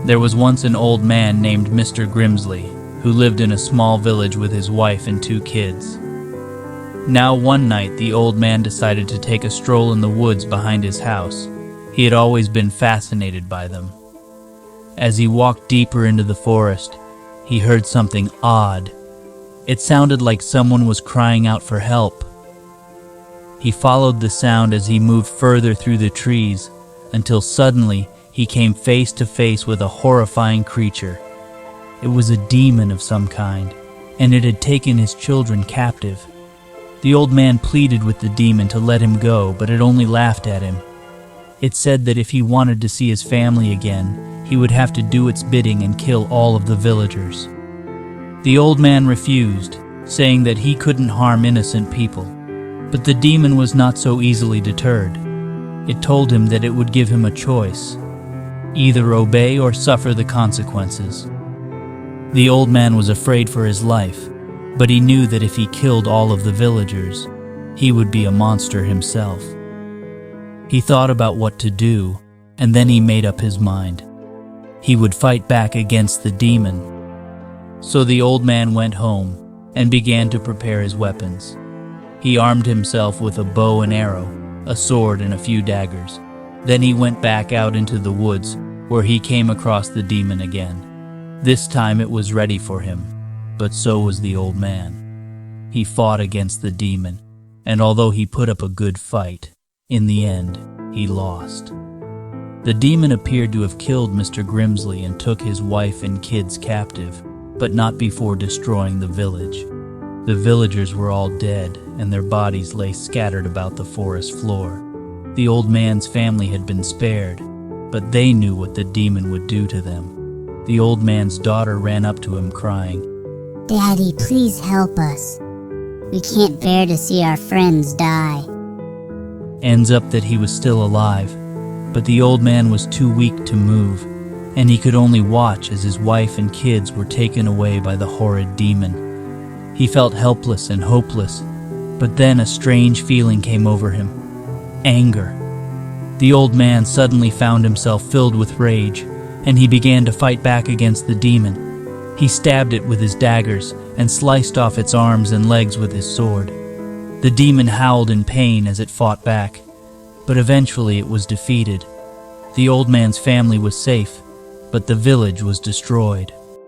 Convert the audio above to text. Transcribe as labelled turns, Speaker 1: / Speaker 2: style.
Speaker 1: There was once an old man named Mr. Grimsley, who lived in a small village with his wife and 2 kids. Now one night the old man decided to take a stroll in the woods behind his house. He had always been fascinated by them. As he walked deeper into the forest, he heard something odd. It sounded like someone was crying out for help. He followed the sound as he moved further through the trees, until suddenly he came face to face with a horrifying creature. It was a demon of some kind, and it had taken his children captive. The old man pleaded with the demon to let him go, but it only laughed at him. It said that if he wanted to see his family again, he would have to do its bidding and kill all of the villagers. The old man refused, saying that he couldn't harm innocent people. But the demon was not so easily deterred. It told him that it would give him a choice: either obey or suffer the consequences. The old man was afraid for his life, but he knew that if he killed all of the villagers, he would be a monster himself. He thought about what to do, and then he made up his mind. He would fight back against the demon. So the old man went home and began to prepare his weapons. He armed himself with a bow and arrow, a sword, and a few daggers. Then he went back out into the woods, where he came across the demon again. This time it was ready for him, but so was the old man. He fought against the demon, and although he put up a good fight, in the end, he lost. The demon appeared to have killed Mr. Grimsley and took his wife and kids captive, but not before destroying the village. The villagers were all dead, and their bodies lay scattered about the forest floor. The old man's family had been spared, but they knew what the demon would do to them. The old man's daughter ran up to him crying,
Speaker 2: "Daddy, please help us. We can't bear to see our friends die."
Speaker 1: Ends up that he was still alive, but the old man was too weak to move, and he could only watch as his wife and kids were taken away by the horrid demon. He felt helpless and hopeless, but then a strange feeling came over him: anger. The old man suddenly found himself filled with rage, and he began to fight back against the demon. He stabbed it with his daggers and sliced off its arms and legs with his sword. The demon howled in pain as it fought back, but eventually it was defeated. The old man's family was safe, but the village was destroyed.